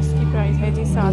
इसकी प्राइस है जी 7,000।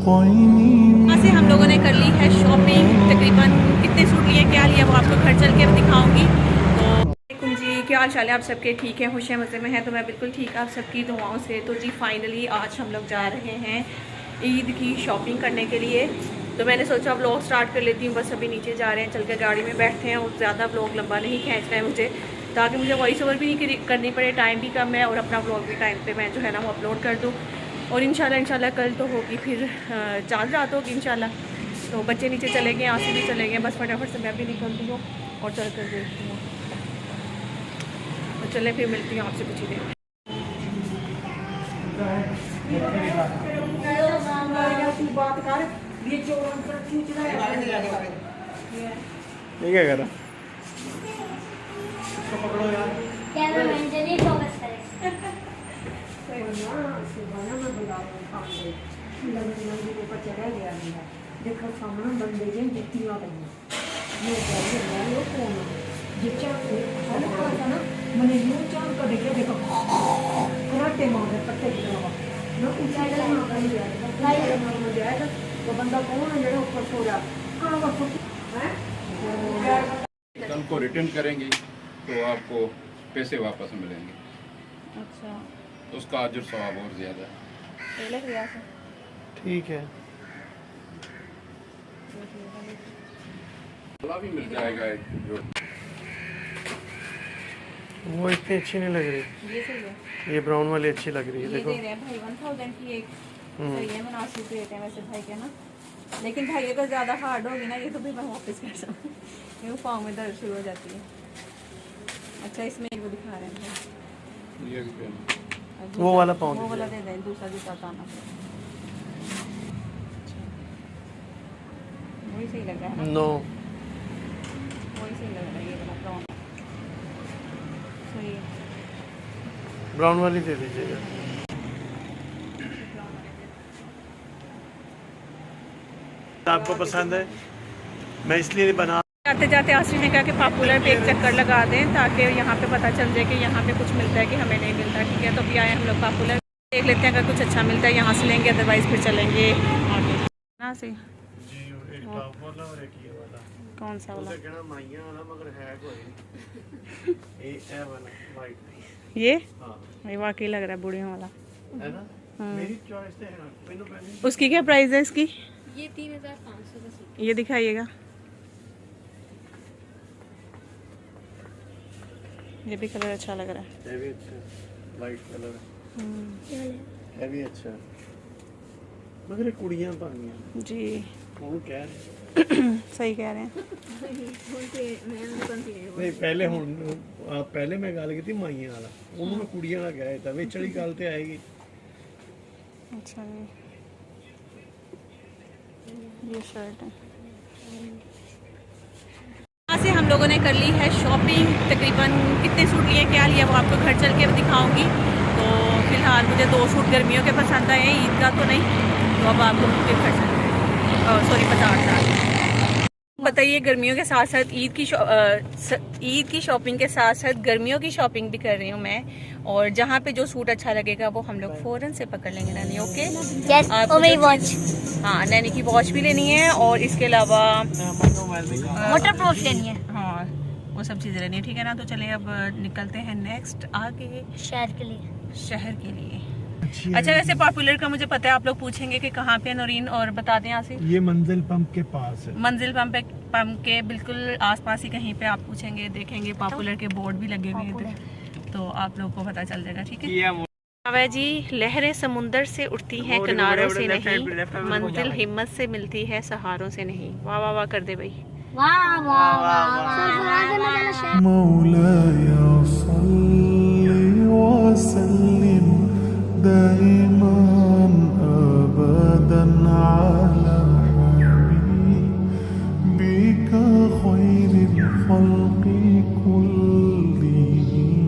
वहाँ से हम लोगों ने कर ली है शॉपिंग। तकरीबन कितने सूट लिए, क्या लिया, वो आपको घर चल के दिखाऊंगी। तो जी, क्या हाल चाल है आप सबके? ठीक है, खुश है, मज़े में है? तो मैं बिल्कुल ठीक, आप सबकी दुआओं से। तो जी फाइनली आज हम लोग जा रहे हैं ईद की शॉपिंग करने के लिए। तो मैंने सोचा व्लॉग स्टार्ट कर लेती हूँ। बस अभी नीचे जा रहे हैं, चल के गाड़ी में बैठते हैं और ज़्यादा व्लॉग लंबा नहीं खींचना है मुझे, ताकि मुझे वॉइस ओवर भी नहीं करनी पड़े, टाइम भी कम है और अपना व्लॉग भी टाइम पे मैं जो है ना वो अपलोड कर दूँ। और इंशाल्लाह कल तो होगी फिर चांद रात होगी इंशाल्लाह। तो बच्चे नीचे चले गए, आंसू भी चले गए, बस फटाफट से मैं भी निकलती हूँ और चल कर देखती हूँ। तो चले फिर मिलती हूँ आपसे कुछ ही देर। ये क्या कर रहा? देखो सामने बंदे जे जुत्तियां पईयां मैं कह रही हूं वो कौन जिच्चा हर खासा ना मैंने यूं चांद को देखे देखो कराटे मारे पट्टे की तरह ना ऊंचाई का ना कर दिया लाइट में जाएगा तो बंदा कौन है जो ऊपर सो रहा हां बस हैं कल को रिटर्न करेंगे तो आपको पैसे वापस मिलेंगे। अच्छा, तो उसका अजर सवाब और ज़्यादा है। ठीक है, गला भी मिल जाएगा एक जो वो इतनी अच्छी नहीं लग रही। ये सही है, ये ब्राउन वाली अच्छी लग रही है। ये देखो दे रहे हैं भाई 1000 की एक। सही है, मुनासिब रेट है वैसे भाई के ना। लेकिन भाई अगर ज़्यादा हार्ड होगी ना ये तो भी मैं वापस कर सकूँ, ये पाँव में दर्द शुरू हो जाती है। अच्छा, इसमें वो दिखा रहे हैं ये भी पहन वो वाला पाँव वो वाला दीजिए। दे दें, दूसरा जूता उतारना। वही सही लग रहा है ना? नो, वही सही लग रहा है, ये वाला ब्राउन सही है। ब्राउन वाली दे दीजिएगा। आपको पसंद है? मैं इसलिए बना जाते जाते आसिफ ने कहा कि पॉपुलर पे एक चक्कर लगा दें ताकि यहाँ पे पता चल जाए कि यहाँ पे कुछ मिलता है कि हमें नहीं मिलता। ठीक है, तो अभी आए हम लोग पॉपुलर, देख लेते हैं अगर कुछ अच्छा मिलता है यहाँ से लेंगे, अदरवाइज फिर चलेंगे आगे ना से। कौन सा वाला? ये वाकई लग रहा है बूढ़ियों वाला। उसकी क्या प्राइस है इसकी? ये 3500 ये दिखाइएगा। ये भी कलर अच्छा लग रहा है। ये भी अच्छा, लाइट कलर है भी अच्छा, मगर ये कुड़ियां पानी जी कौन कह रहे? सही कह रहे हैं। नहीं पहले पहले मैं गल की माइया वाला, उन्होंने कुड़ियां का कहा था विच वाली गल ते आएगी। अच्छा, ये शर्ट है। यहाँ से हम लोगों ने कर ली है शॉपिंग। तकरीबन कितने सूट लिए, क्या लिया, वो आपको घर चल के दिखाऊंगी। तो फिलहाल मुझे 2 सूट गर्मियों के पसंद आए हैं, ईद का तो नहीं। तो अब आपको घर चल के सॉरी 50 बताइए। गर्मियों के साथ साथ ईद की शॉपिंग के साथ साथ गर्मियों की शॉपिंग भी कर रही हूँ मैं। और जहाँ पे जो सूट अच्छा लगेगा वो हम लोग फ़ौरन से पकड़ लेंगे नानी। ओके, हाँ, नैनी की वॉच भी लेनी है और इसके अलावा वाटर प्रूफ लेनी है। हाँ, वो सब चीज़ें लेनी है। ठीक है ना, तो चले अब निकलते हैं नेक्स्ट आगे शहर के लिए। शहर के लिए। अच्छी अच्छा, है। वैसे पॉपुलर का मुझे पता है, आप लोग पूछेंगे कि कहाँ पे है नौरीन, और बता दें यहाँ से। ये मंजिल पंप के पास है। मंजिल पंप के बिल्कुल आसपास ही कहीं पे आप पूछेंगे, देखेंगे पॉपुलर के बोर्ड भी लगे हुए हैं इधर, तो आप लोग को पता चल जाएगा। ठीक है अवै जी, लहरें समुंदर से उठती हैं किनारों से नहीं, मंजिल हिम्मत से मिलती है सहारों से नहीं। वाह वाह वाह कर दे भाई। मौलाया सल्ली व सल्लिम दाइमान अबदन अला हबीबिका खैरिल खल्क़ि कुल्लिहिम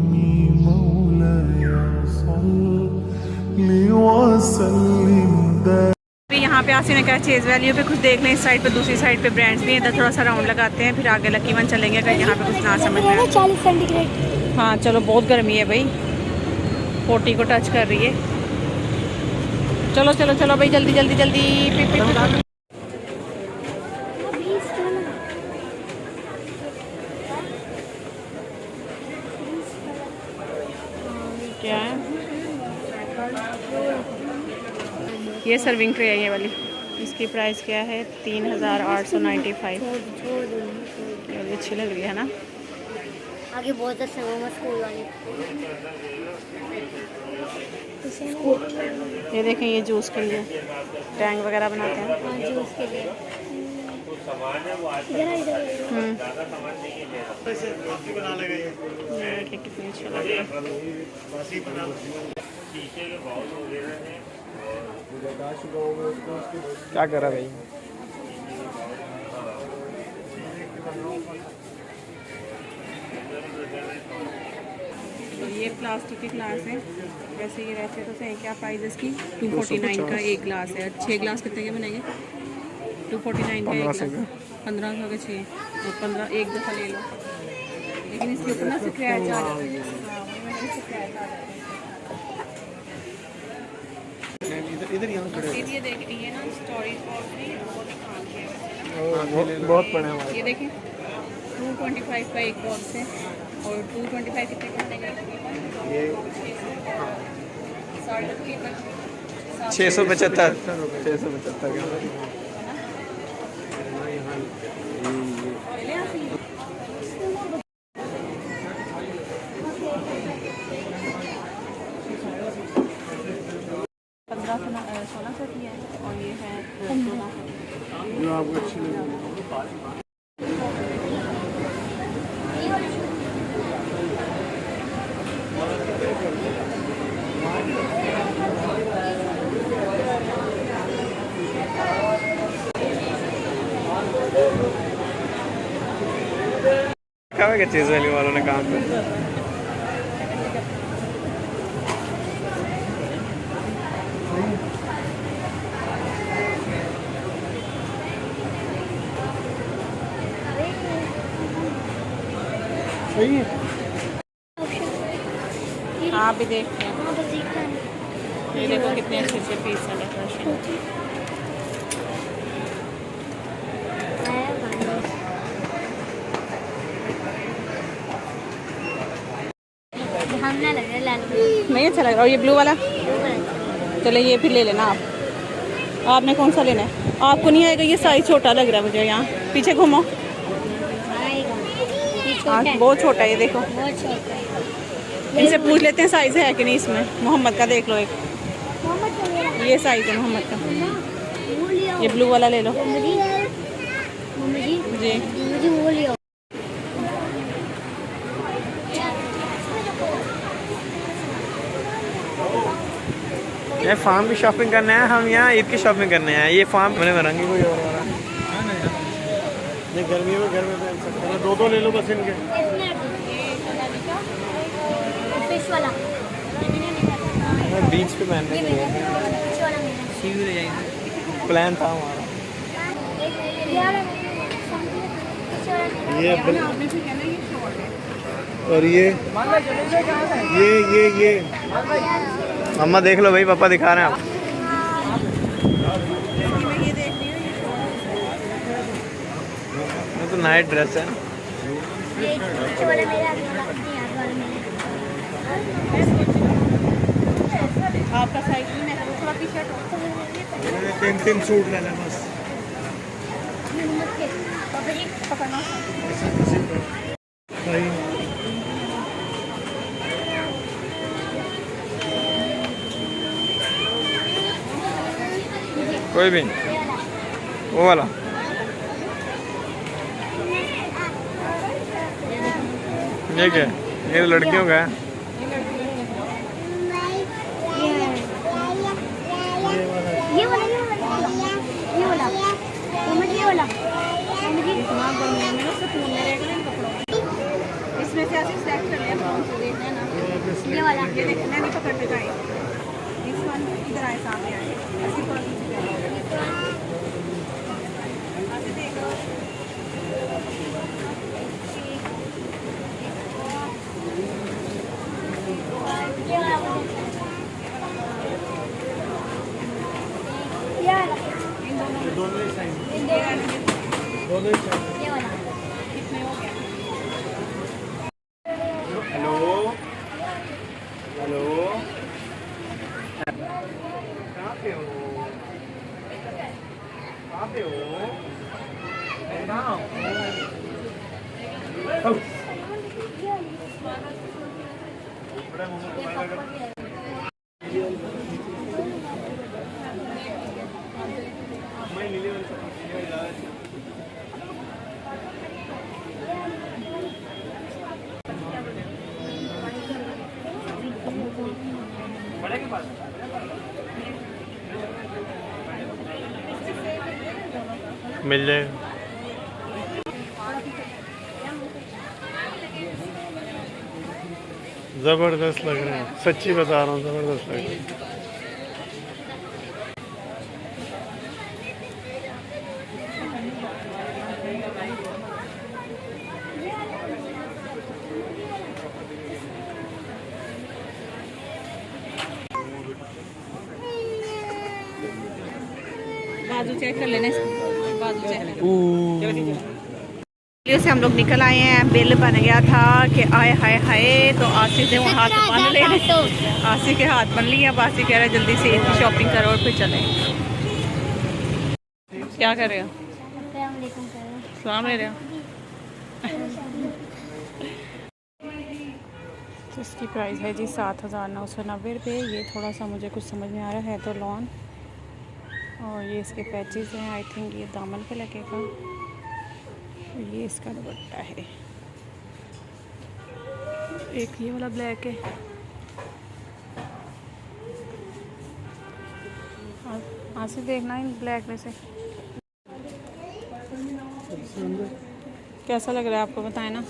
मौलाया सल्ली व सल्लिम। यहाँ पे आसिफ ने कहा चेज वैल्यू पे कुछ देख लें, इस साइड पे, दूसरी साइड पे ब्रांड्स भी हैं, इधर थोड़ा सा राउंड लगाते हैं, फिर आगे लकी वन चलेंगे अगर यहाँ पे कुछ ना समझ में आए। 40 सेंटीग्रेड। हाँ चलो, बहुत गर्मी है भाई, 40 को टच कर रही है। चलो चलो चलो भाई, जल्दी जल्दी जल्दी। क्या है ये? सर्विंग ट्रे है ये वाली, इसकी प्राइस क्या है? 3895। ये अच्छी लग रही है ना। आगे बहुत अच्छा है स्कूल वाले। ये देखें, ये जूस के लिए टैंक वगैरह बनाते हैं। जूस के लिए ये देखिए कितनी अच्छी लग रही है। क्या करा भाई? तो ये प्लास्टिक के ग्लास है, वैसे ये रहते तो सही। क्या प्राइस इसकी? 249 का एक ग्लास है। 6 ग्लास कितने के बनेंगे? 249 का एक ग्लास, 1500 के 6, और 15 एक दफ़ा ले लो। लेकिन इसके ऊपर ना स्क्रैच आ जाते हैं। इधर यहाँ खड़े ये देख, ये ना स्टोरेज बॉक्स भी बहुत काम के है। बहुत पड़े हमारे। ये देखें, 225 का एक बॉक्स है, और 225 कितने का बनेगा? 675 675 का 1600 की है, और ये है 1600। जो आपको अच्छी लगी। क्या चीज़ वैल्यू वालों ने काम किया। सही है। आप भी देखते हैं, ये देखो कितने अच्छे अच्छे पीस हैं डेकोरेशन। नहीं अच्छा लग रहा। और ये ब्लू वाला, चलो ये फिर ले लेना आप। आपने कौन सा लेना है? आपको नहीं आएगा, ये साइज छोटा लग रहा है मुझे। यहाँ पीछे घूमो, बहुत छोटा है ये, देखो। इनसे पूछ लेते हैं साइज है कि नहीं इसमें। मोहम्मद का देख लो एक, ये साइज है मोहम्मद का। ये ब्लू वाला ले लो जी। ये फार्म की शॉपिंग करने हैं हम, यहाँ ईद की शॉपिंग करने हैं। ये फार्म मैंने रंगी कोई और वाला नहीं, गर्मी में घर में पहन सकते हैं। दो ले लो बस इनके। फिश वाला बीच पे पहनने के लिए प्लान था हमारा। ये और ये मम्मा देख लो भाई, पापा दिखा रहे हैं आप। ये तो नाइट ड्रेस है। आपका साइज भी मैं थोड़ा टी शर्ट मैंने 3 सूट लेना बस। पकड़ना भाई कोई भी वो वाला ये क्या ये तो लड़कियों का है। ये वाला इसमें से ऐसे सेलेक्ट कर लिया ब्राउन से देखना है ना ये वाला ये देखना नहीं पकड़ने का है इस वन इधर आए सामने आए ऐसे थोड़ा नीचे जाए ऐसे देखो दोनों ही साइज ये वाला कितने हो गया हेलो हेलो कहाँ पे हो कहाँ पे हो कहाँ हो बड़ा मोमो मैं नीले वाले बड़े के पास मिल जाएगा। जबरदस्त लग रहा है, सच्ची बता रहा हूँ, जबरदस्त लग रहा है। बाजू चेक कर लेना इसकी बाजू चेक से हम लोग निकल आए हैं। बिल बन गया था कि आए हाय हाय तो आसिफ से वहाँ हाथ बन ले आसिफ के हाथ बन लिए। अब आसिफ कह रहा है जल्दी से इसकी शॉपिंग करो और फिर चलें। क्या कर रहे हो? सलाम ले रहे हो? तो इसकी प्राइस है जी 7,990 रुपये। ये थोड़ा सा मुझे कुछ समझ में आ रहा है तो लॉन और ये इसके पैचेस हैं। आई थिंक ये दामन पे लगेगा। ये इसका दुपट्टा है। एक ये वाला ब्लैक है। हाँ से देखना इन ब्लैक में से कैसा लग रहा है आपको, बताएं ना।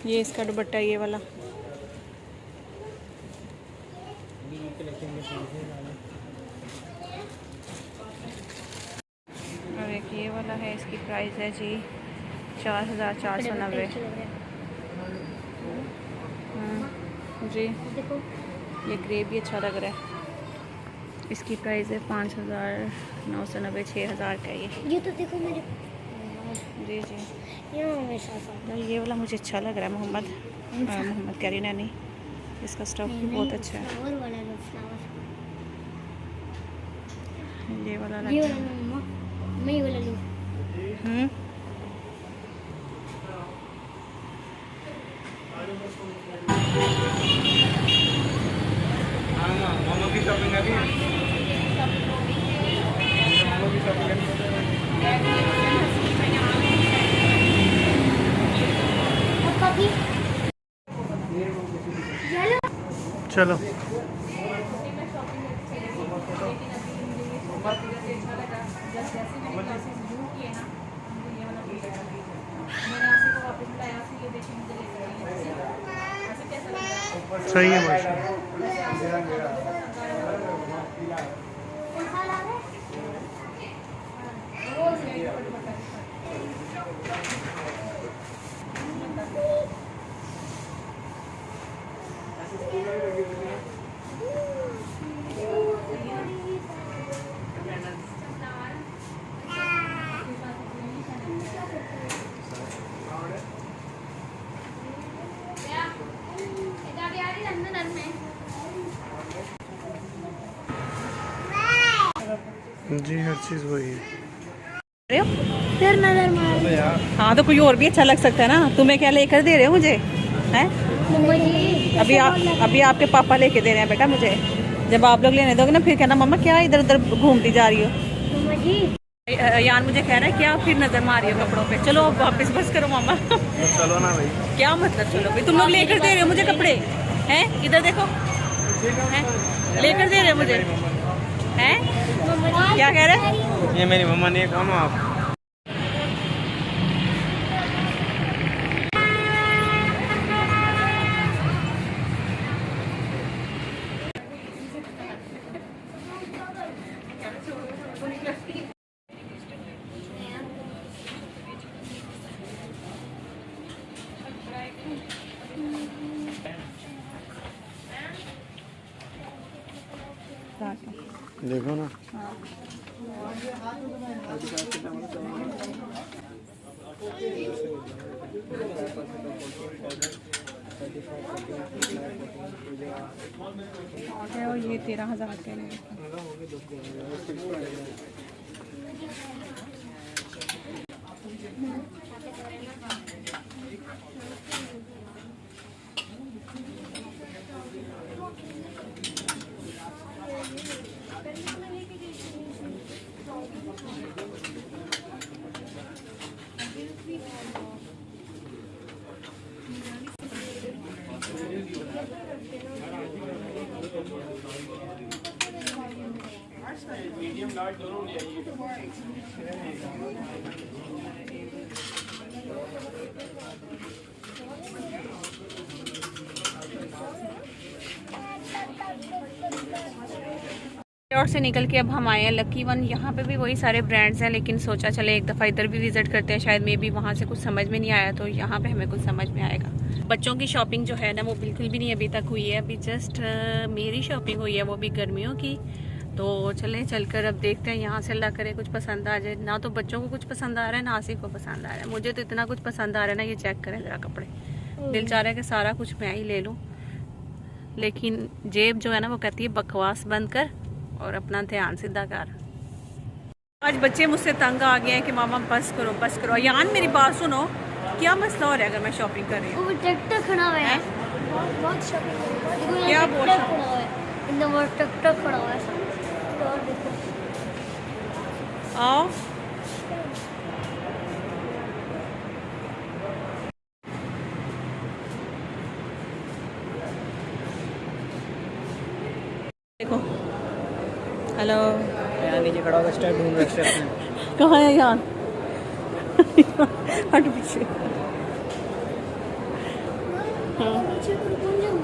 ये इसका दुपट्टा ये वाला। और एक ये वाला है, इसकी प्राइस है जी 4,490 जी। ये ग्रे भी अच्छा लग रहा है। इसकी प्राइस है 5,990, 6,000 का ये तो देखो मेरे जी जी। ये ये वाला मुझे अच्छा लग रहा है। मोहम्मद कह रही नैनी, इसका स्टफ भी बहुत अच्छा है। फ्लावर वाला लो, फ्लावर ये वाला ये लग वाला लो मम्मा, मैं ये वाला लूँ। मोमो की शॉपिंग अभी मोमो की शॉपिंग चलो सही है माशाल्लाह। जी हर चीज़ वही है। रहे हो? फिर नजर मार हाँ तो कोई और भी अच्छा लग सकता है ना। तुम्हें क्या लेकर दे रहे हो मुझे हैं? मम्मा जी अभी आपके पापा लेके दे रहे हैं बेटा मुझे। जब आप लोग लेने दोगे ना फिर कहना मम्मा क्या इधर उधर घूमती जा रही हो। मम्मा जी यान मुझे कह रहा है क्या फिर नजर मार रही हो कपड़ों पे। चलो अब वापस बस करो मामा। चलो ना भाई। क्या मतलब चलो भाई, तुम लोग लेकर दे रहे हो मुझे कपड़े हैं? इधर देखो हैं? लेकर दे रहे हो मुझे हैं? क्या कह रहे हैं? ये मेरी मम्मा ने कहा ना आप। देखो ना और ये 13,000 के लिए और से निकल के अब हम आए हैं लकी वन। यहाँ पे भी वही सारे ब्रांड्स हैं, लेकिन सोचा चले एक दफ़ा इधर भी विजिट करते हैं। शायद मे भी वहाँ से कुछ समझ में नहीं आया तो यहाँ पे हमें कुछ समझ में आएगा। बच्चों की शॉपिंग जो है ना वो बिल्कुल भी नहीं अभी तक हुई है। अभी जस्ट मेरी शॉपिंग हुई है, वो भी गर्मियों की। तो चलें चलकर अब देखते हैं यहाँ से, अल्लाह करे कुछ पसंद आ जाए। ना तो बच्चों को कुछ पसंद आ रहा है ना आसिफ को पसंद आ रहा है। मुझे तो इतना कुछ पसंद आ रहा है ना, ये चेक करें ज़रा कपड़े। दिल चाह रहा है कि सारा कुछ मैं ही ले लूँ, लेकिन जेब जो है ना वो कहती है बकवास बंद कर और अपना ध्यान सीधा कर। आज बच्चे मुझसे तंग आ गए हैं कि मामा बस करो बस करो। यान मेरी बात सुनो, क्या मसला हो रहा है अगर मैं शॉपिंग कर रही हूँ? वो ट्रैक्टर खड़ा हुआ है, बहुत शॉपिंग क्या बोल खड़ा हुआ है, एकदम वो ट्रैक्टर खड़ा हुआ है। तो और देखो आओ देखो। हेलो यहाँ नीचे खड़ा होगा स्टेप ढूंढ रहा है। कहाँ है यान? हट पीछे। हाँ पीछे को कौन जाऊँ?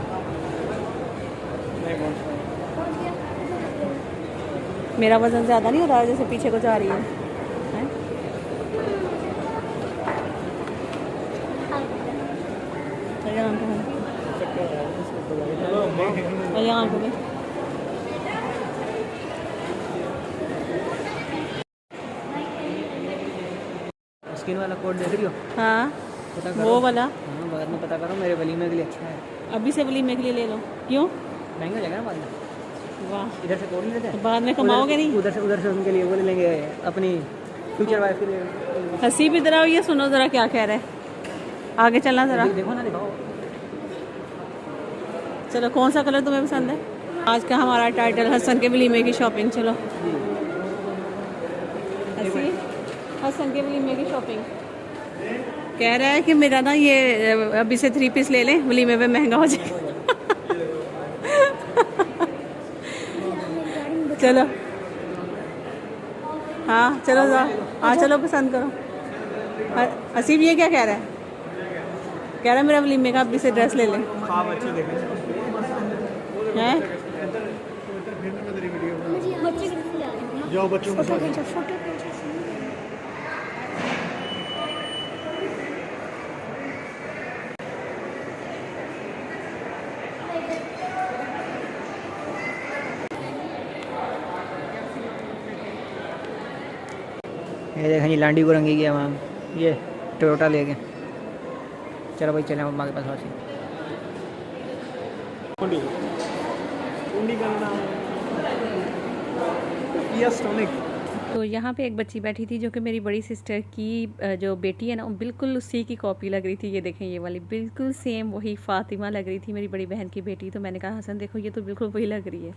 मेरा वजन ज़्यादा नहीं हो रहा है जैसे पीछे को जा रही है, हैं? अयान को अयान को स्किन वाला कोड देख रही हो? हाँ पता करो। वो वाला हाँ बाद में पता करो, मेरे वलीमे के लिए अच्छा है। अभी से वलीमे के लिए ले लो। क्यों? महंगा हो जाएगा ना बाद में। वाह, इधर से कोड नहीं लेते तो बाद में कमाओगे नहीं? उधर से उनके लिए वो ले लेंगे, अपनी फ्यूचर वाइफ के लिए। हंसी भी जरा, ये सुनो जरा क्या कह रहे हैं। आगे चलना जरा, देखो ना, दिखाओ। चलो कौन सा कलर तुम्हें पसंद है? आज का हमारा टाइटल हसन के वलीमे की शॉपिंग। चलो हंसी, हसन के वलीमे की शॉपिंग। कह रहा है कि मेरा ना ये अभी से 3 पीस ले लें, वलीमे में महंगा हो जाएगा। चलो हाँ चलो जाओ, हाँ चलो पसंद करो। हसीब ये क्या कह रहा है? कह रहा है मेरा वलीमे का अभी से ड्रेस ले लें। हैं? बच्चे कितने जा रहे हैं? जाओ बच्चों को फोटो साथ। खींचो, फोटो खींचो। ये देखें, ये लांडी को रंगी गया वहाँ, ये टोयोटा लेके। चलो भाई चले मम्मा के पास वासी। कुंडी का नाम किया स्टोनिक। तो यहाँ पे एक बच्ची बैठी थी जो कि मेरी बड़ी सिस्टर की जो बेटी है ना, बिल्कुल उसी की कॉपी लग रही थी। ये देखें, ये वाली बिल्कुल सेम वही फ़ातिमा लग रही थी, मेरी बड़ी बहन की बेटी। तो मैंने कहा हसन देखो, ये तो बिल्कुल वही लग रही है।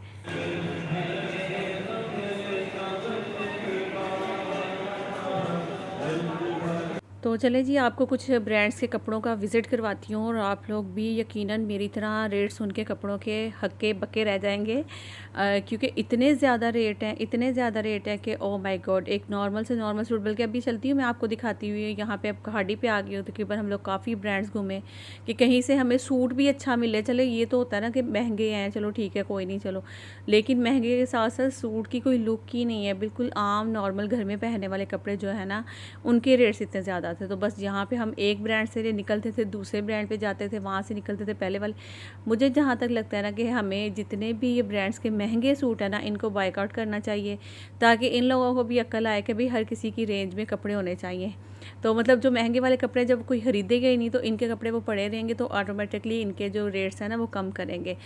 तो चले जी, आपको कुछ ब्रांड्स के कपड़ों का विज़िट करवाती हूँ और आप लोग भी यकीनन मेरी तरह रेट सुन के कपड़ों के हक्के बक्के रह जाएंगे, क्योंकि इतने ज़्यादा रेट हैं, इतने ज़्यादा रेट हैं कि ओ माय गॉड। एक नॉर्मल से नॉर्मल सूट, बल्कि अभी चलती हूँ मैं आपको दिखाती हुई, यहाँ पे अब खाड़ी पे आ गई हूँ। तकरीबन हम लोग काफ़ी ब्रांड्स घूमे कि कहीं से हमें सूट भी अच्छा मिले। चलो ये तो होता है ना कि महंगे हैं, चलो ठीक है कोई नहीं, चलो, लेकिन महंगे के साथ साथ सूट की कोई लुक ही नहीं है। बिल्कुल आम नॉर्मल घर में पहनने वाले कपड़े जो है ना, उनके रेट्स इतने ज़्यादा थे। तो बस यहाँ पे हम एक ब्रांड से निकलते थे, दूसरे ब्रांड पे जाते थे, वहाँ से निकलते थे पहले वाले। मुझे जहाँ तक लगता है ना कि हमें जितने भी ये ब्रांड्स के महंगे सूट है ना, इनको बायकआउट करना चाहिए, ताकि इन लोगों को भी अक्ल आए कि भाई हर किसी की रेंज में कपड़े होने चाहिए। तो मतलब जो महंगे वाले कपड़े जब कोई ख़रीदेगा ही नहीं, तो इनके कपड़े वो पड़े रहेंगे, तो ऑटोमेटिकली इनके जो रेट्स हैं ना वो कम करेंगे।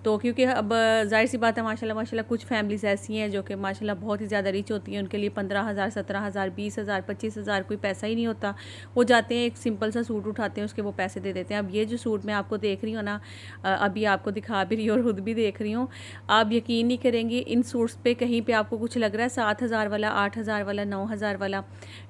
तो क्योंकि अब जाहिर सी बात है, माशाल्लाह माशाल्लाह कुछ फैमिलीज़ ऐसी हैं जो कि माशाल्लाह बहुत ही ज़्यादा रिच होती हैं। उनके लिए 15,000, 17,000, 20,000, 25,000 कोई पैसा ही नहीं होता। वो जाते हैं, एक सिंपल सा सूट उठाते हैं, उसके वो पैसे दे देते हैं। अब ये जो सूट मैं आपको देख रही हूँ ना, अभी आपको दिखा भी रही हूँ और खुद भी देख रही हूँ, आप यकीन नहीं करेंगी, इन सूट्स पे कहीं पे आपको कुछ लग रहा है 7,000 वाला, 8,000 वाला, 9,000 वाला।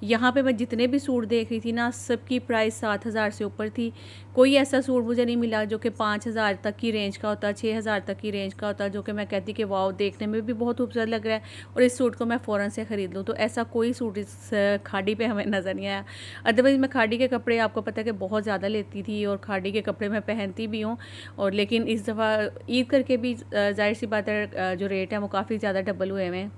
यहाँ पे मैं जितने भी सूट देख रही थी ना, सबकी प्राइस 7,000 से ऊपर थी। कोई ऐसा सूट मुझे नहीं मिला जो कि 5,000 तक की रेंज का होता, 6,000 तक की रेंज का होता, जो कि मैं कहती कि वाओ देखने में भी बहुत खूबसूरत लग रहा है और इस सूट को मैं फ़ौरन से ख़रीद लूँ। तो ऐसा कोई सूट इस खाड़ी पे हमें नज़र नहीं आया। अदरवाइज़ मैं खाड़ी के कपड़े आपको पता है कि बहुत ज़्यादा लेती थी और खाड़ी के कपड़े मैं पहनती भी हूँ। और लेकिन इस दफ़ा ईद करके भी जाहिर सी बात है जो रेट है वो काफ़ी ज़्यादा डबल हुए हैं।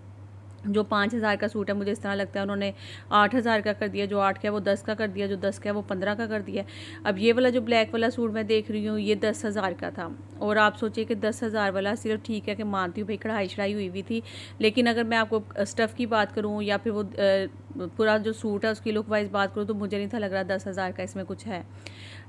जो 5,000 का सूट है, मुझे इस तरह लगता है उन्होंने 8,000 का कर दिया, जो 8 का है वो 10 का कर दिया, जो 10 का है वो 15 का कर दिया। अब ये वाला जो ब्लैक वाला सूट मैं देख रही हूँ, ये 10,000 का था। और आप सोचिए कि 10,000 वाला, सिर्फ ठीक है कि मानती हूँ भाई कढ़ाई शढ़ाई हुई हुई थी, लेकिन अगर मैं आपको स्टफ़ की बात करूँ या फिर वो पूरा जो सूट है उसकी लुक वाइज बात करूँ, तो मुझे नहीं था लग रहा 10,000 का इसमें कुछ है।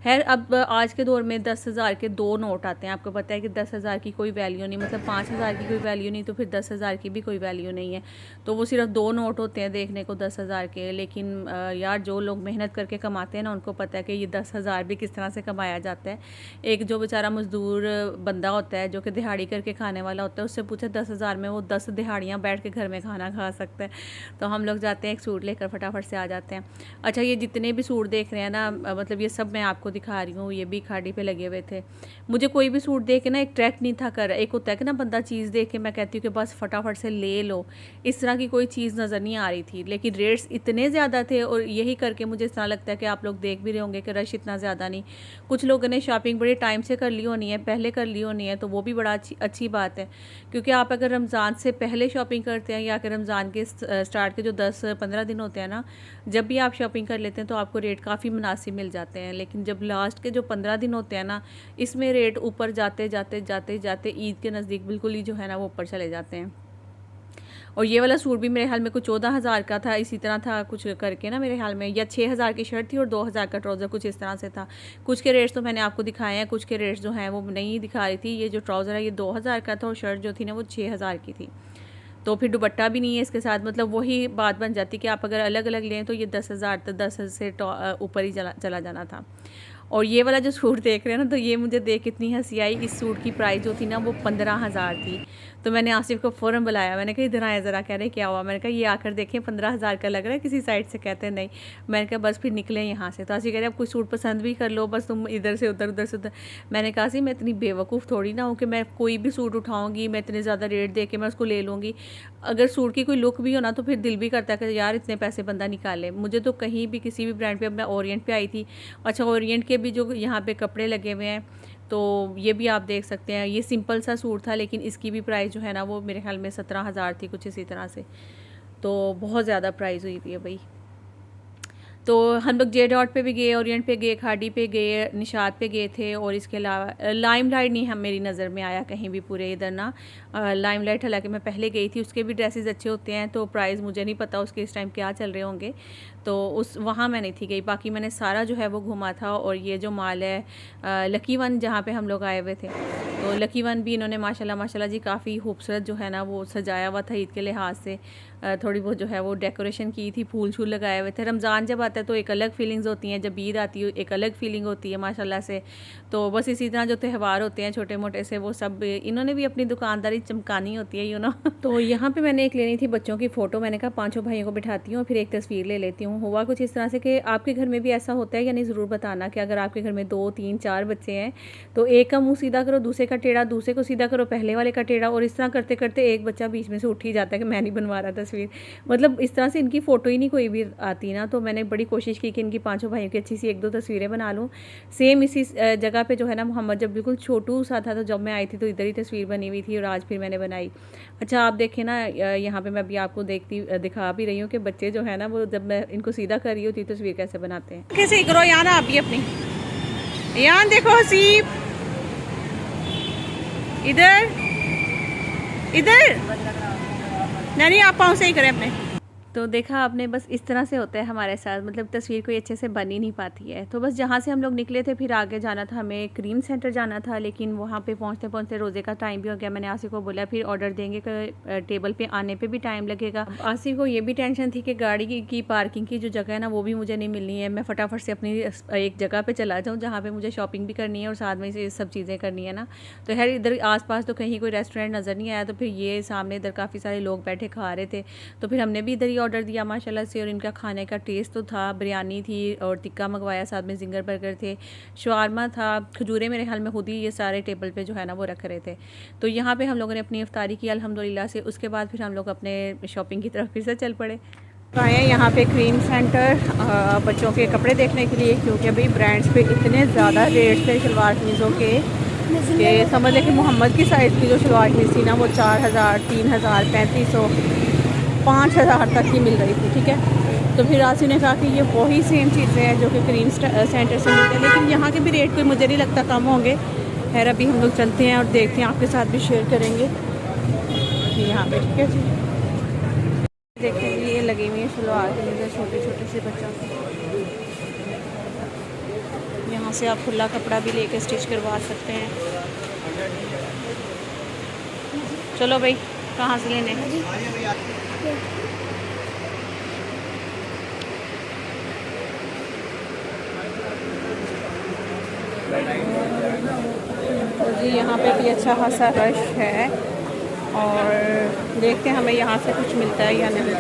खैर, अब आज के दौर में 10,000 के 2 नोट आते हैं। आपको पता है कि 10,000 की कोई वैल्यू नहीं, मतलब 5,000 की कोई वैल्यू नहीं, तो फिर 10,000 की भी कोई वैल्यू नहीं है। तो वो सिर्फ 2 नोट होते हैं देखने को 10,000 के। लेकिन यार जो लोग मेहनत करके कमाते हैं ना, उनको पता है कि ये 10,000 भी किस तरह से कमाया जाता है। एक जो बेचारा मज़दूर बंदा होता है जो कि दिहाड़ी करके खाने वाला होता है, उससे पूछे 10,000 में वो 10 दिहाड़ियाँ बैठ के घर में खाना खा सकता है। तो हम लोग जाते हैं, एक सूट लेकर फटाफट से आ जाते हैं। अच्छा, ये जितने भी सूट देख रहे हैं ना, मतलब ये सब मैं आपको दिखा रही हूँ, ये भी खाड़ी पे लगे हुए थे। मुझे कोई भी सूट देख के ना एक ट्रैक्ट नहीं था कर, एक होता है कि ना बंदा चीज़ देख के मैं कहती हूँ कि बस फटाफट से ले लो, इस तरह की कोई चीज़ नज़र नहीं आ रही थी। लेकिन रेट्स इतने ज़्यादा थे और यही करके मुझे इस तरह लगता है कि आप लोग देख भी रहे होंगे कि रश इतना ज़्यादा नहीं। कुछ लोगों ने शॉपिंग बड़े टाइम से कर ली होनी है, पहले कर ली होनी है, तो वो भी बड़ा अच्छी बात है। क्योंकि आप अगर रमज़ान से पहले शॉपिंग करते हैं या कि रमज़ान के स्टार्ट के जो 10-15 दिन होते हैं ना, जब भी आप शॉपिंग कर लेते हैं तो आपको रेट काफ़ी मुनासिब मिल जाते हैं। लेकिन जब लास्ट के जो 15 दिन होते हैं ना, इसमें रेट ऊपर जाते जाते जाते जाते ईद के नज़दीक बिल्कुल ही जो है ना वो ऊपर चले जाते हैं। और ये वाला सूट भी मेरे ख्याल में कुछ 14,000 का था, इसी तरह था कुछ करके ना मेरे ख्याल में, या 6,000 की शर्ट थी और 2,000 का ट्राउज़र, कुछ इस तरह से था। कुछ के रेट्स तो मैंने आपको दिखाए हैं, कुछ के रेट्स जो हैं वो नहीं दिखा रही थी। ये जो ट्राउज़र है ये 2,000 का था और शर्ट जो थी ना वो 6,000 की थी। तो फिर दुपट्टा भी नहीं है इसके साथ, मतलब वही बात बन जाती कि आप अगर अलग अलग लें तो ये 10,000 तो 10 से ऊपर ही चला जाना था। और ये वाला जो सूट देख रहे हैं ना, तो ये मुझे देख कितनी हंसी आई। इस सूट की प्राइस जो थी ना वो 15,000 थी। तो मैंने आसिफ को फ़ौरन बुलाया, मैंने कहा इधर आए ज़रा, कह रहे क्या हुआ। मैंने कहा ये आकर देखें 15,000 का लग रहा है किसी साइड से, कहते हैं नहीं। मैंने कहा बस फिर निकले यहाँ से। तो आसिफ कह रहे अब कुछ सूट पसंद भी कर लो, बस तुम इधर से उधर, उधर से उधर। मैंने कहा सी मैं इतनी बेवकूफ़ थोड़ी ना हूँ कि मैं कोई भी सूट उठाऊँगी, मैं इतने ज़्यादा रेट दे के मैं उसको ले लूँगी। अगर सूट की कोई लुक भी हो ना तो फिर दिल भी करता है कि यार इतने पैसे बंदा निकाले। मुझे तो कहीं भी किसी भी ब्रांड पे, अब मैं ओरिएंट पे आई थी, अच्छा ओरिएंट के भी जो यहाँ पे कपड़े लगे हुए हैं, तो ये भी आप देख सकते हैं। ये सिंपल सा सूट था लेकिन इसकी भी प्राइस जो है ना वो मेरे ख्याल में 17,000 थी, कुछ इसी तरह से। तो बहुत ज़्यादा प्राइस हुई थी भाई। तो हम लोग जे डॉट पे भी गए, ओरिएंट पे गए, खाड़ी पे गए, निशात पे गए थे। और इसके अलावा लाइम लाइट नहीं हम मेरी नज़र में आया कहीं भी पूरे इधर ना। लाइम लाइट हालांकि मैं पहले गई थी, उसके भी ड्रेसेस अच्छे होते हैं, तो प्राइस मुझे नहीं पता उसके इस टाइम क्या चल रहे होंगे। तो उस वहाँ मैं नहीं थी गई। बाकी मैंने सारा जो है वो घूमा था। और ये जो माल है लकी वन जहाँ पे हम लोग आए हुए थे, तो लकी वन भी इन्होंने माशाल्लाह जी काफ़ी खूबसूरत जो है ना वो सजाया हुआ था ईद के लिहाज से। थोड़ी बहुत जो है वो डेकोरेशन की थी, फूल छूल लगाए हुए थे। रमज़ान जब आता है तो एक अलग फीलिंग्स होती हैं, जब ईद आती है एक अलग फीलिंग होती है माशाल्लाह से। तो बस इसी तरह जो त्यौहार होते हैं छोटे मोटे से, वो सब इन्होंने भी अपनी दुकानदारी चमकानी होती है, यू नो। तो यहाँ पे मैंने एक लेनी थी बच्चों की फ़ोटो। मैंने कहा 5 भाइयों को बिठाती हूँ फिर एक तस्वीर ले लेती हूँ। हुआ कुछ इस तरह से कि आपके घर में भी ऐसा होता है या नहीं, ज़रूर बताना कि अगर आपके घर में 2, 3, 4 बच्चे हैं तो एक का मुँह सीधा करो, दूसरे का टेढ़ा, दूसरे को सीधा करो, पहले वाले का टेढ़ा, और इस तरह करते करते एक बच्चा बीच में से उठ ही जाता है कि मैं नहीं बनवा रहा तस्वीर। मतलब इस तरह से इनकी फ़ोटो ही नहीं कोई भी आती ना। तो मैंने बड़ी कोशिश की कि इनकी 5 भाइयों की अच्छी सी 1-2 तस्वीरें बना लूँ। सेम इसी जगह पे जो है ना मोहम्मद जब बिल्कुल छोटू सा था, तो जब मैं आई थी तो इधर ही तस्वीर बनी हुई थी और आज फिर मैंने बनाई। अच्छा आप देखें ना, यहाँ पे मैं अभी आपको दिखा भी रही हूँ कि बच्चे जो है ना वो जब मैं इनको सीधा कर रही होती तस्वीर कैसे बनाते हैं। कैसे करो यार आप भी अपनी, यार देखो हसीब इधर इधर नहीं, आप पाँव से ही करें अपने। तो देखा आपने, बस इस तरह से होता है हमारे साथ, मतलब तस्वीर कोई अच्छे से बन ही नहीं पाती है। तो बस जहाँ से हम लोग निकले थे फिर आगे जाना था, हमें क्रीम सेंटर जाना था, लेकिन वहाँ पे पहुँचते पहुँचते रोज़े का टाइम भी हो गया। मैंने आसिफ को बोला फिर ऑर्डर देंगे, टेबल पे आने पे भी टाइम लगेगा। आसिफ को ये भी टेंशन थी कि गाड़ी की पार्किंग की जो जगह है ना वो भी मुझे नहीं मिलनी है। मैं फटाफट से अपनी एक जगह पर चला जाऊँ जहाँ पर मुझे शॉपिंग भी करनी है और साथ में ये सब चीज़ें करनी है ना। तो खैर इधर आस-पास तो कहीं कोई रेस्टोरेंट नज़र नहीं आया, तो फिर ये सामने इधर काफ़ी सारे लोग बैठे खा रहे थे, तो फिर हमने भी इधर ही ऑर्डर दिया माशाल्लाह से। और इनका खाने का टेस्ट तो था, बिरयानी थी और टिक्का मंगवाया, साथ में जिंगर बर्गर थे, शवारमा था, खजूरें मेरे ख्याल में खुद ही ये सारे टेबल पे जो है ना वो रख रहे थे। तो यहाँ पे हम लोगों ने अपनी इफ्तारी की अल्हम्दुलिल्लाह से। उसके बाद फिर हम लोग अपने शॉपिंग की तरफ फिर से चल पड़े। तो आए हैं यहाँ पे क्रीम सेंटर बच्चों के कपड़े देखने के लिए, क्योंकि अभी ब्रांड्स पे इतने ज़्यादा रेट थे शलवार कमीज़ों के कि समझ लें कि मोहम्मद की साइज़ की जो शलवार कमीज़ थी ना वो 4000, 3000, 3500, 5000 तक की मिल रही थी। ठीक है, तो फिर आसिफ ने कहा कि ये वही सेम चीज़ें हैं जो कि क्रीम सेंटर से मिलते हैं, लेकिन यहाँ के भी रेट कोई मुझे नहीं लगता कम होंगे। खैर अभी हम लोग चलते हैं और देखते हैं, आपके साथ भी शेयर करेंगे यहाँ पे। ठीक है जी, देखिए ये लगी हुई है शलवार कमीज़ें छोटे छोटे से बच्चों की। यहाँ से आप खुला कपड़ा भी लेके स्टिच करवा सकते हैं। चलो भाई, कहाँ से लेने हैं? तो जी यहाँ पे भी अच्छा खासा रश है और देखते हैं हमें यहाँ से कुछ मिलता है या नहीं।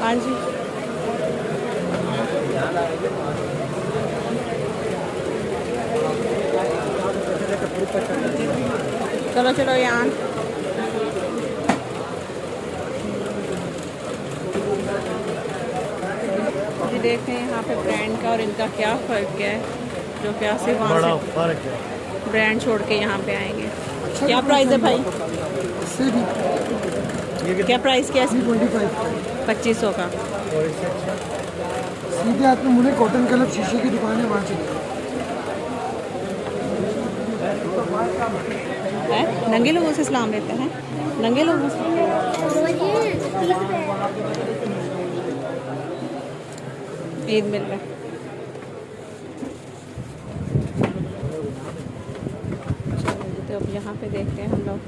हाँ जी, चलो चलो यहाँ जी देखते हैं यहाँ पे ब्रांड का और इनका क्या फ़र्क है, जो क्या से वहाँ से ब्रांड छोड़ के यहाँ पे आएंगे। क्या प्राइस है भाई? क्या प्राइस क्या है? 2500 का। सीधे हाथ में मुझे कॉटन क्लब शीशे की दुकान है, वहाँ चले है। नंगे लोगों से सलाम लेते हैं, नंगे लोगों से। ईद मिल रहा है। तो अब यहाँ पे देखते हैं हम लोग।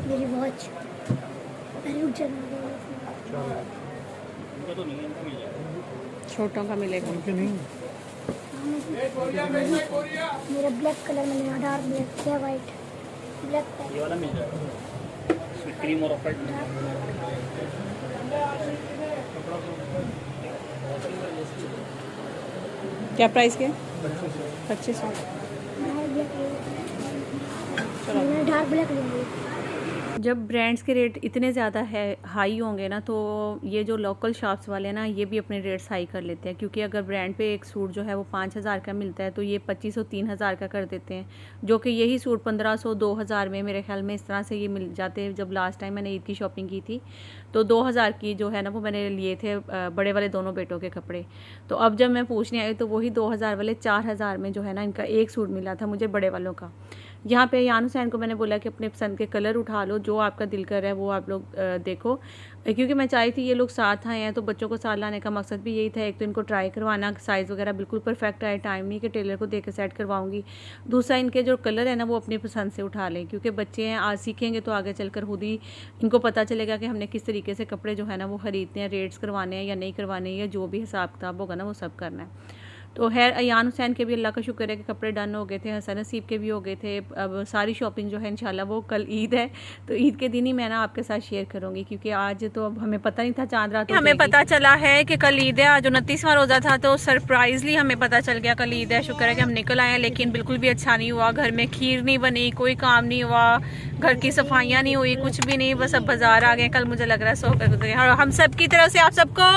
मेरी वॉच छोटों का मिलेगा। मेरा ब्लैक कलर में लेना, डार्क ब्लैक या वाइट ब्लैक ये वाला मिल जाएगा, क्रीम और ऑफ क्या प्राइस के? 2500। चलो मैं डार्क ब्लैक लूँगी। जब ब्रांड्स के रेट इतने ज़्यादा है हाई होंगे ना, तो ये जो लोकल शॉप्स वाले हैं ना, ये भी अपने रेट्स हाई कर लेते हैं। क्योंकि अगर ब्रांड पे एक सूट जो है वो 5,000 का मिलता है, तो ये 2,500 3,000 का कर देते हैं, जो कि यही सूट 1,500 2,000 में मेरे ख्याल में इस तरह से ये मिल जाते हैं। जब लास्ट टाइम मैंने ईद की शॉपिंग की थी तो 2,000 की जो है ना वो मैंने लिए थे बड़े वाले दोनों बेटों के कपड़े। तो अब जब मैं पूछने आई तो वही 2,000 वाले 4,000 में जो है ना इनका एक सूट मिला था मुझे बड़े वालों का। यहाँ पे यान हुसैन को मैंने बोला कि अपने पसंद के कलर उठा लो, जो आपका दिल कर रहा है वो आप लोग देखो, क्योंकि मैं चाहती थी ये लोग साथ आए हैं, तो बच्चों को साथ लाने का मकसद भी यही था। एक तो इनको ट्राई करवाना, साइज़ वगैरह बिल्कुल परफेक्ट आए, टाइम नहीं कि टेलर को देकर सेट करवाऊंगी। दूसरा इनके जो कलर है ना वो अपनी पसंद से उठा लें, क्योंकि बच्चे हैं, आज सीखेंगे तो आगे चलकर खुद ही इनको पता चलेगा कि हमने किस तरीके से कपड़े जो है ना वो ख़रीदने हैं, रेट्स करवाने हैं या नहीं करवाने हैं, या जो भी हिसाब किताब होगा ना वो सब करना है। तो खैर अयान हुसैन के भी अल्लाह का शुक्र है कि कपड़े डन हो गए थे, हसन नसीब के भी हो गए थे। अब सारी शॉपिंग जो है इंशाल्लाह वो कल ईद है, तो ईद के दिन ही मैं ना आपके साथ शेयर करूंगी, क्योंकि आज तो अब हमें पता नहीं था, चांद रात हमें पता चला है कि कल ईद है। आज 29वां रोज़ा था, तो सरप्राइजली हमें पता चल गया कल ईद है। शुक्र है कि हम निकल आए हैं, लेकिन बिल्कुल भी अच्छा नहीं हुआ। घर में खीर नहीं बनी, कोई काम नहीं हुआ, घर की सफाइयाँ नहीं हुई, कुछ भी नहीं, बस अब बाजार आ गए। कल मुझे लग रहा है सो कर हम सब की तरफ से आप सबको,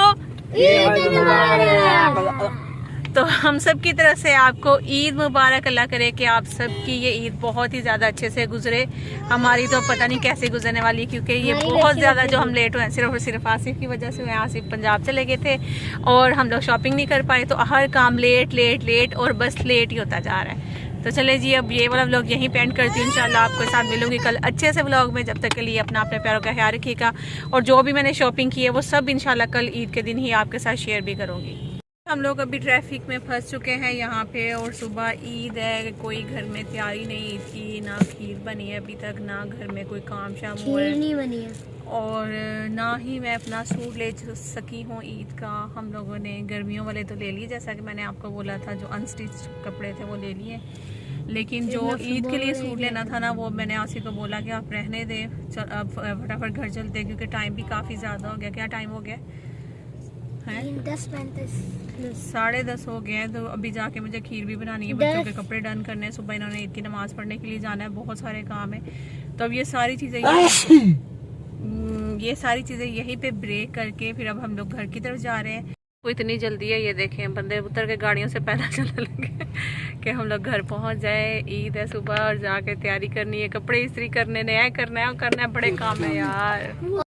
तो हम सब की तरफ से आपको ईद मुबारक। अल्लाह करे कि आप सब की ये ईद बहुत ही ज़्यादा अच्छे से गुजरे। हमारी तो पता नहीं कैसे गुजरने वाली है, क्योंकि ये बहुत ज़्यादा जो हम लेट हुए सिर्फ और सिर्फ आसिफ की वजह से हुए। आसिफ पंजाब चले गए थे और हम लोग शॉपिंग नहीं कर पाए, तो हर काम लेट लेट लेट और बस लेट ही होता जा रहा है। तो चले जी, अब ये वाला व्लॉग यहीं पे एंड करती हूँ। इंशाल्लाह आपके साथ मिलूंगी कल अच्छे से व्लॉग में। जब तक के लिए अपना अपने प्यारों का ख्याल रखिएगा, और जो भी मैंने शॉपिंग की है वो सब इंशाल्लाह कल ईद के दिन ही आपके साथ शेयर भी करूँगी। हम लोग अभी ट्रैफिक में फंस चुके हैं यहाँ पे, और सुबह ईद है, कोई घर में तैयारी नहीं ईद की, ना खीर बनी है अभी तक, ना घर में कोई काम शाम हुआ है, नहीं बनी है, और ना ही मैं अपना सूट ले सकी हूँ ईद का। हम लोगों ने गर्मियों वाले तो ले लिए, जैसा कि मैंने आपको बोला था, जो अनस्टिच कपड़े थे वो ले लिए, लेकिन जो ईद के लिए सूट लेना था ना वो मैंने आसिफ को बोला कि आप रहने दें, अब फटाफट घर चलते, क्योंकि टाइम भी काफ़ी ज़्यादा हो गया। क्या टाइम हो गया है? 10:35 10:30 हो गए हैं। तो अभी जाके मुझे खीर भी बनानी है, बच्चों के कपड़े डन करने हैं, सुबह इन्होंने ईद की नमाज पढ़ने के लिए जाना है, बहुत सारे काम है। तो अब ये सारी चीज़ें यहीं पे ब्रेक करके फिर अब हम लोग घर की तरफ जा रहे हैं। वो इतनी जल्दी है, ये देखें बंदे उतर के गाड़ियों से पैदल चलने लगे कि हम लोग घर पहुंच जाए। ईद है सुबह, और जाके तैयारी करनी है, कपड़े इस्त्री करने, नया करना है और करना है, बड़े काम है यार।